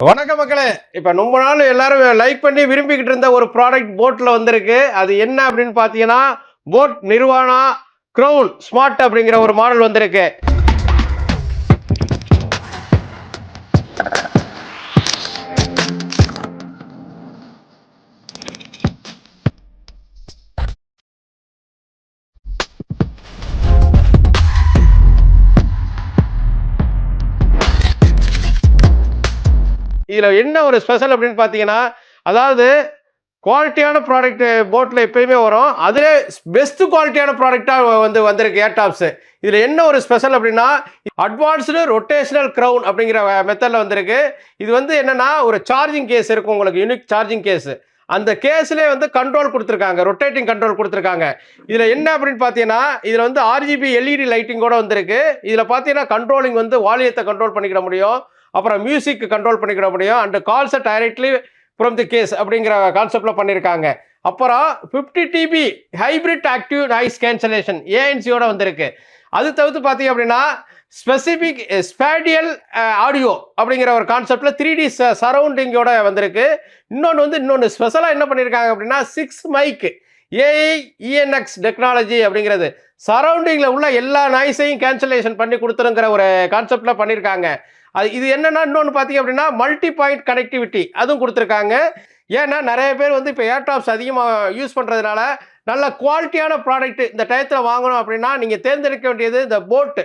வணக்கம் மக்களே. இப்ப ரொம்ப நாள் எல்லாரும் லைக் பண்ணி விரும்பிக்கிட்டு இருந்த ஒரு ப்ராடக்ட் போட்ல வந்திருக்கு. அது என்ன அப்படின்னு பாத்தீங்கன்னா, போட் நிர்வாணா க்ரௌன் ஸ்மார்ட் அப்படிங்கிற ஒரு மாடல் வந்திருக்கு. இதுல என்ன ஒரு ஸ்பெஷல் அப்படின்னு பாத்தீங்கன்னா, அதாவது குவாலிட்டியான ப்ராடக்ட் போட்ல எப்பயுமே வரும். அதிலே பெஸ்ட் குவாலிட்டியான ப்ராடக்ட்டா வந்திருக்கு ஏர்டாப்ஸ். இதுல என்ன ஒரு ஸ்பெஷல் அப்படின்னா, அட்வான்ஸ்டு ரொட்டேஷனல் கிரவுன் அப்படிங்கிற மெத்தட்ல வந்திருக்கு. இது என்னன்னா, ஒரு சார்ஜிங் கேஸ் இருக்கும் உங்களுக்கு, யூனிக் சார்ஜிங் கேஸ். அந்த கேஸ்லயே கண்ட்ரோல் கொடுத்துருக்காங்க, ரொட்டேட்டிங் கண்ட்ரோல் கொடுத்துருக்காங்க. இதுல என்ன அப்படின்னு பார்த்தீங்கன்னா, இதுல ஆர்ஜிபி எல்இடி லைட்டிங்கோட வந்திருக்கு. இதுல பார்த்தீங்கன்னா கண்ட்ரோலிங் வால்யத்தை கண்ட்ரோல் பண்ணிக்கிட முடியும், அப்புறம் மியூசிக் கண்ட்ரோல் பண்ணிக்கிட முடியும், அண்ட் கால்ஸை டைரக்ட்லி ஃப்ரம் தி கேஸ் அப்படிங்கிற கான்செப்ட்ல பண்ணியிருக்காங்க. அப்புறம் 50 DB hybrid active noise cancellation ஏஎன்சியோட வந்திருக்கு. அது தவிர்த்து பார்த்தீங்க அப்படின்னா ஸ்பெசிபிக் ஸ்பேடியல் ஆடியோ அப்படிங்கிற ஒரு கான்செப்டில் 3D சரௌண்டிங்கோட வந்திருக்கு. இன்னொன்று ஸ்பெஷலாக என்ன பண்ணியிருக்காங்க அப்படின்னா 6 மைக் ஏஐ இஎன்எக்ஸ் டெக்னாலஜி அப்படிங்கிறது சரௌண்டிங்கில் உள்ள எல்லா நாய்ஸையும் கேன்சலேஷன் பண்ணி கொடுத்துருங்கிற ஒரு கான்செப்டில் பண்ணியிருக்காங்க. இது என்னன்னா இன்னொன்று பார்த்தீங்க அப்படின்னா மல்டி பாயிண்ட் கனெக்டிவிட்டி அதுவும் கொடுத்துருக்காங்க. ஏன்னா நிறைய பேர் இப்போ ஏர்டாப்ஸ் அதிகமாக யூஸ் பண்ணுறதுனால நல்ல குவாலிட்டியான ப்ராடக்ட் இந்த டயத்தில் வாங்கணும் அப்படின்னா நீங்கள் தேர்ந்தெடுக்க வேண்டியது இந்த போட்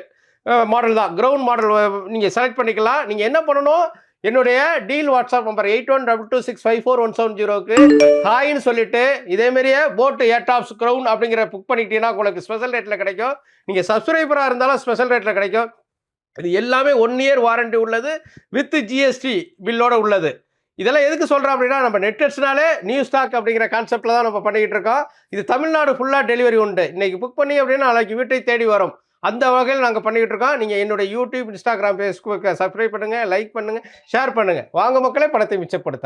மாடல் தான். கிரவுண்ட் மாடல் நீங்கள் செலக்ட் பண்ணிக்கலாம். நீங்கள் என்ன பண்ணணும், என்னுடைய டீல் வாட்ஸ்அப் நம்பர் 8122654170க்கு ஹாய்ன்னு சொல்லிட்டு இதேமாரியே போட் ஏர்டாப்ஸ் கிரவுண்ட் அப்படிங்கிற புக் பண்ணிக்கிட்டீங்கன்னா உங்களுக்கு ஸ்பெஷல் ரேட்டில் கிடைக்கும். நீங்கள் சப்ஸ்கிரைபராக இருந்தாலும் ஸ்பெஷல் ரேட்டில் கிடைக்கும். இது எல்லாமே 1 இயர் வாரண்டி உள்ளது, வித் ஜிஎஸ்டி பில்லோட உள்ளது. இதெல்லாம் எதுக்கு சொல்கிறோம் அப்படின்னா, நம்ம நெட்வெட்ஸ்னாலே நியூ ஸ்டாக் அப்படிங்கிற கான்செப்டில் தான் நம்ம பண்ணிக்கிட்டு இருக்கோம். இது தமிழ்நாடு ஃபுல்லாக டெலிவரி உண்டு. இன்றைக்கி புக் பண்ணி அப்படின்னா நாளைக்கு வீட்டை தேடி வரும். அந்த வகையில் நாங்கள் பண்ணிக்கிட்டு இருக்கோம். நீங்கள் என்னுடைய யூடியூப், இன்ஸ்டாகிராம், ஃபேஸ்புக்கை சப்ஸ்கிரைப் பண்ணுங்கள், லைக் பண்ணுங்கள், ஷேர் பண்ணுங்கள். வாங்க மக்களே, பணத்தை மிச்சப்படுத்தலாம்.